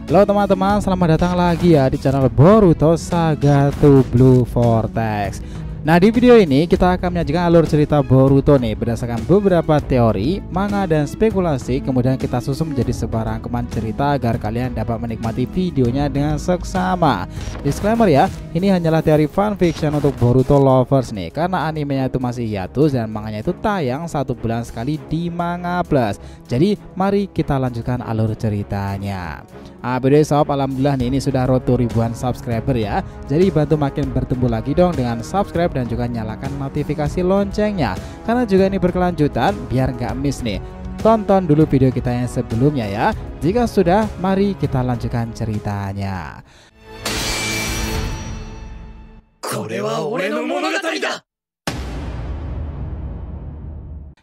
Halo teman-teman, selamat datang lagi ya di channel Boruto Saga to Blue Vortex. Nah, di video ini kita akan menyajikan alur cerita Boruto nih berdasarkan beberapa teori, manga dan spekulasi. Kemudian kita susun menjadi sebuah rangkuman cerita agar kalian dapat menikmati videonya dengan seksama. Disclaimer ya, ini hanyalah teori fanfiction untuk Boruto lovers nih, karena animenya itu masih hiatus dan manganya itu tayang 1 bulan sekali di Manga Plus. Jadi mari kita lanjutkan alur ceritanya. By the way sob, alhamdulillah nih ini sudah road to ribuan subscriber ya. Jadi bantu makin bertumbuh lagi dong dengan subscribe dan juga nyalakan notifikasi loncengnya, karena juga ini berkelanjutan biar nggak miss nih. Tonton dulu video kita yang sebelumnya ya. Jika sudah, mari kita lanjutkan ceritanya.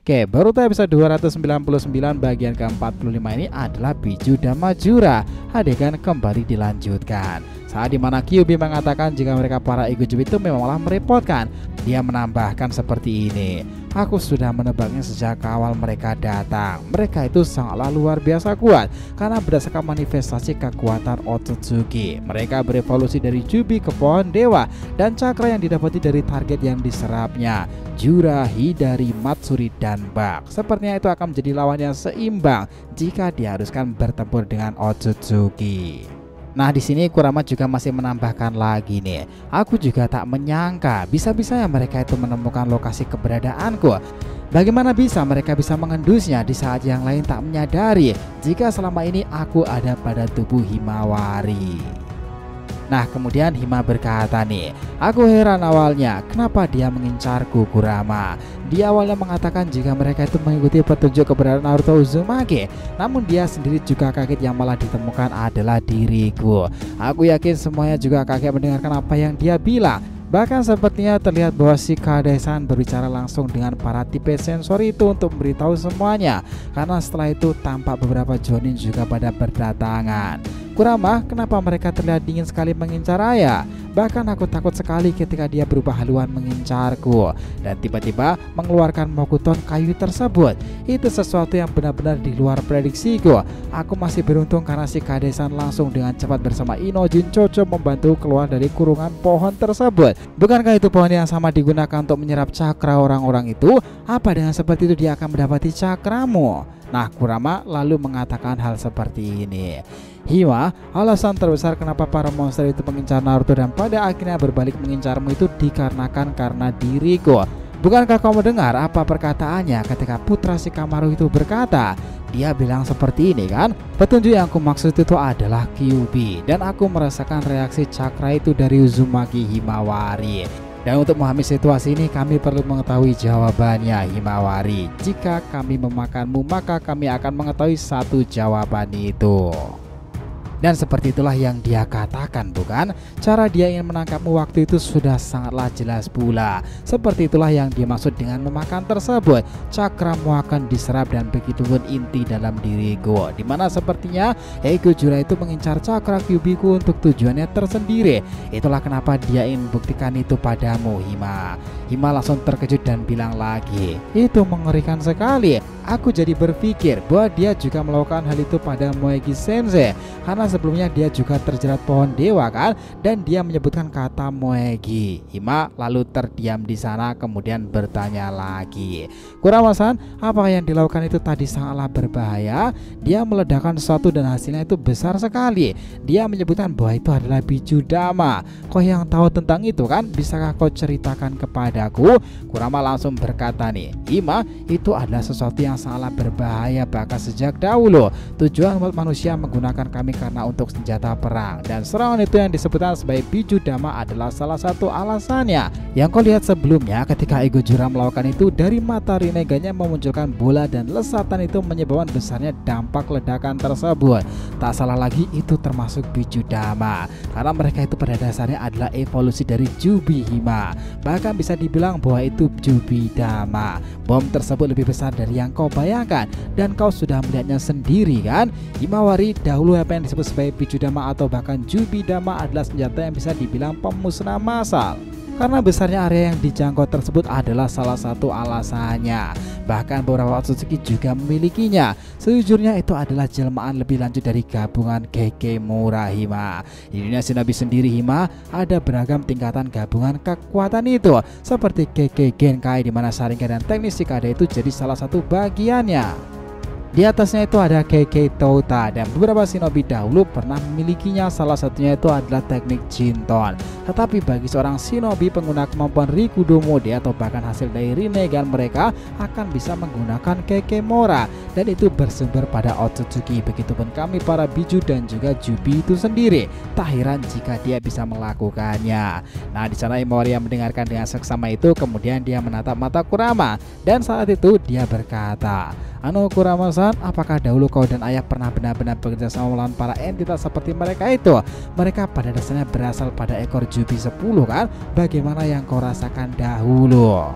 Oke, Boruto episode 299 bagian ke-45 ini adalah Biju dan Majura. Adegan kembali dilanjutkan. Saat dimana Kyuubi mengatakan jika mereka para Igujubi itu memanglah merepotkan. Dia menambahkan seperti ini: aku sudah menebaknya sejak awal mereka datang. Mereka itu sangatlah luar biasa kuat karena berdasarkan manifestasi kekuatan Otsutsuki. Mereka berevolusi dari Jubi ke pohon dewa, dan cakra yang didapati dari target yang diserapnya, Jura, Hidari, Matsuri, dan Bak. Sepertinya itu akan menjadi lawan yang seimbang jika diharuskan bertempur dengan Otsutsuki. Nah, di sini Kurama juga masih menambahkan lagi nih. Aku juga tak menyangka bisa-bisanya mereka itu menemukan lokasi keberadaanku. Bagaimana bisa mereka bisa mengendusnya di saat yang lain tak menyadari jika selama ini aku ada pada tubuh Himawari. Nah, kemudian Hima berkata nih, aku heran awalnya kenapa dia mengincarku Kurama. Dia awalnya mengatakan jika mereka itu mengikuti petunjuk keberadaan Naruto Uzumaki, namun dia sendiri juga kaget yang malah ditemukan adalah diriku. Aku yakin semuanya juga kaget mendengarkan apa yang dia bilang. Bahkan sepertinya terlihat bahwa si Kade-san berbicara langsung dengan para tipe sensor itu untuk memberitahu semuanya, karena setelah itu tampak beberapa Jonin juga pada berdatangan. Kurama, kenapa mereka terlihat dingin sekali mengincar Aya? Bahkan aku takut sekali ketika dia berubah haluan mengincarku dan tiba-tiba mengeluarkan Mokuton kayu tersebut. Itu sesuatu yang benar-benar di luar prediksiku. Aku masih beruntung karena si Kade-san langsung dengan cepat bersama Inojin Chocho membantu keluar dari kurungan pohon tersebut. Bukankah itu pohon yang sama digunakan untuk menyerap cakra orang-orang itu? Apa dengan seperti itu dia akan mendapati cakramu? Nah, Kurama lalu mengatakan hal seperti ini. Hima, alasan terbesar kenapa para monster itu mengincar Naruto dan pada akhirnya berbalik mengincarmu itu dikarenakan karena diriku. Bukankah kau mendengar apa perkataannya ketika putra Shikamaru itu berkata? Dia bilang seperti ini kan, petunjuk yang aku maksud itu adalah Kyuubi, dan aku merasakan reaksi cakra itu dari Uzumaki Himawari. Dan untuk memahami situasi ini kami perlu mengetahui jawabannya Himawari. Jika kami memakanmu maka kami akan mengetahui satu jawaban itu. Dan seperti itulah yang dia katakan, bukan? Cara dia ingin menangkapmu waktu itu sudah sangatlah jelas pula. Seperti itulah yang dimaksud dengan memakan tersebut. Cakramu akan diserap dan begitu pun inti dalam diriku, dimana sepertinya Ego Jura itu mengincar cakra Kyuubiku untuk tujuannya tersendiri. Itulah kenapa dia ingin membuktikan itu padamu, Hima. Hima langsung terkejut dan bilang lagi, itu mengerikan sekali. Aku jadi berpikir bahwa dia juga melakukan hal itu pada Moegi Sensei, karena sebelumnya dia juga terjerat pohon dewa kan, dan dia menyebutkan kata Moegi. Hima lalu terdiam di sana kemudian bertanya lagi, Kurama-san, apa yang dilakukan itu tadi sangatlah berbahaya? Dia meledakkan sesuatu dan hasilnya itu besar sekali. Dia menyebutkan bahwa itu adalah Biju Dama. Kau yang tahu tentang itu kan? Bisakah kau ceritakan kepadaku? Kurama langsung berkata nih, Hima, itu adalah sesuatu yang sangatlah berbahaya bahkan sejak dahulu. Tujuan manusia menggunakan kami karena untuk senjata perang, dan serangan itu yang disebutkan sebagai Biju Dama adalah salah satu alasannya. Yang kau lihat sebelumnya ketika Ego Jura melakukan itu, dari mata Rineganya memunculkan bola dan lesatan itu menyebabkan besarnya dampak ledakan tersebut. Tak salah lagi itu termasuk Biju Dama, karena mereka itu pada dasarnya adalah evolusi dari Jubi Hima. Bahkan bisa dibilang bahwa itu Jubi Dama. Bom tersebut lebih besar dari yang kau bayangkan, dan kau sudah melihatnya sendiri kan? Himawari, dahulu apa yang disebut sebagai Biju Dama atau bahkan Jubi Dama adalah senjata yang bisa dibilang pemusnah massal. karena besarnya area yang dijangkau tersebut adalah salah satu alasannya. Bahkan beberapa Otsutsuki juga memilikinya. Sejujurnya itu adalah jelmaan lebih lanjut dari gabungan Gekemura Hima. Di dunia shinobi sendiri Hima ada beragam tingkatan gabungan kekuatan itu, seperti Kekkei Genkai di mana Sharingan dan teknik Shikade itu jadi salah satu bagiannya. Di atasnya itu ada Kekkei Touta dan beberapa shinobi dahulu pernah memilikinya, salah satunya itu adalah teknik Jinton. Tetapi bagi seorang shinobi pengguna kemampuan Rikudo Mode atau bahkan hasil dari Rinnegan, mereka akan bisa menggunakan Kekemora dan itu bersumber pada Otsutsuki. Begitupun kami para Biju dan juga Jubi itu sendiri. Tak heran jika dia bisa melakukannya. Nah, di sana Himawari yang mendengarkan dengan seksama itu, kemudian dia menatap mata Kurama dan saat itu dia berkata, "Anu Kurama-san, apakah dahulu kau dan ayah pernah benar-benar bekerja sama melawan para entitas seperti mereka itu? Mereka pada dasarnya berasal pada ekor Jubi 10 kan? Bagaimana yang kau rasakan dahulu?"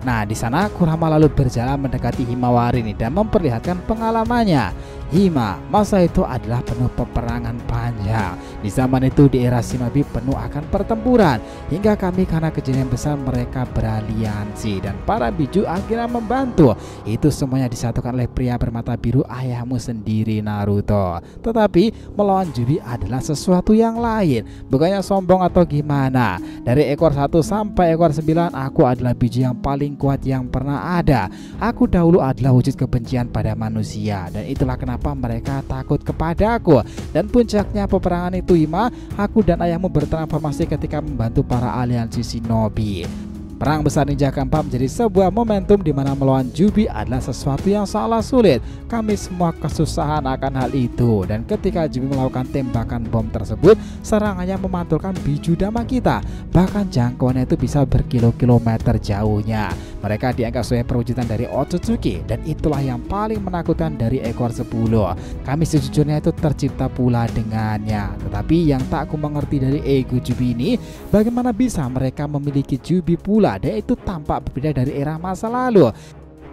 Nah, di sana Kurama lalu berjalan mendekati Himawari dan memperlihatkan pengalamannya. Hima, masa itu adalah penuh peperangan panjang. Di zaman itu di era shinobi penuh akan pertempuran, hingga kami karena kejadian besar mereka beraliansi dan para biju akhirnya membantu. Itu semuanya disatukan oleh pria bermata biru ayahmu sendiri Naruto. Tetapi melawan Jubi adalah sesuatu yang lain, bukannya sombong atau gimana. Dari ekor 1 sampai ekor 9 aku adalah biju yang paling kuat yang pernah ada. Aku dahulu adalah wujud kebencian pada manusia dan itulah kenapa mereka takut kepadaku. Dan puncaknya peperangan itu Hima, aku dan ayahmu bertransformasi ketika membantu para aliansi shinobi. Perang besar ninja keempat menjadi sebuah momentum di mana melawan Jubi adalah sesuatu yang sangat sulit. Kami semua kesusahan akan hal itu, dan ketika Jubi melakukan tembakan bom tersebut, serangannya memantulkan biju dama kita. Bahkan jangkauannya itu bisa berkilo-kilometer jauhnya. Mereka dianggap sebagai perwujudan dari Otsutsuki dan itulah yang paling menakutkan dari ekor 10. Kami sejujurnya itu tercipta pula dengannya. Tetapi yang tak aku mengerti dari ego Jubi ini, bagaimana bisa mereka memiliki Jubi pula dan itu tampak berbeda dari era masa lalu.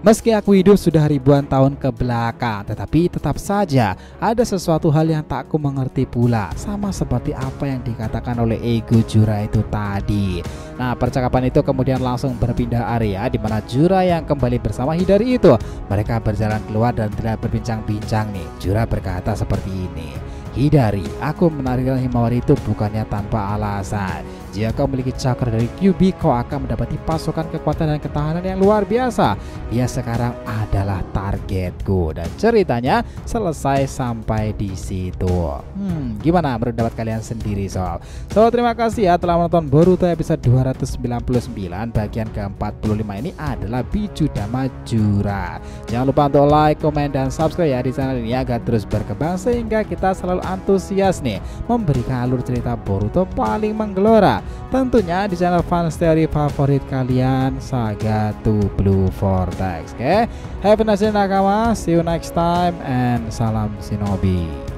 Meski aku hidup sudah ribuan tahun ke belakang, tetapi tetap saja ada sesuatu hal yang tak aku mengerti pula, sama seperti apa yang dikatakan oleh ego Jura itu tadi. Nah, percakapan itu kemudian langsung berpindah area di mana Jura yang kembali bersama Hidari itu. Mereka berjalan keluar dan tidak berbincang-bincang nih. Jura berkata seperti ini, "Hidari, aku menarikkan Himawari itu bukannya tanpa alasan. Jika kau memiliki cakra dari Kyuubi, kau akan mendapati pasokan kekuatan dan ketahanan yang luar biasa. Dia sekarang adalah targetku." Dan ceritanya selesai sampai di situ. Gimana menurut pendapat kalian sendiri sob? So, terima kasih ya telah menonton Boruto episode 299. Bagian ke-45 ini adalah Biju Dama Jura. Jangan lupa untuk like, komen, dan subscribe ya di channel ini agar terus berkembang sehingga kita selalu antusias nih memberikan alur cerita Boruto paling menggelora. Tentunya di channel fans teori favorit kalian, Saga to Blue Vortex. Oke, have a nice day nakama, see you next time, and salam shinobi.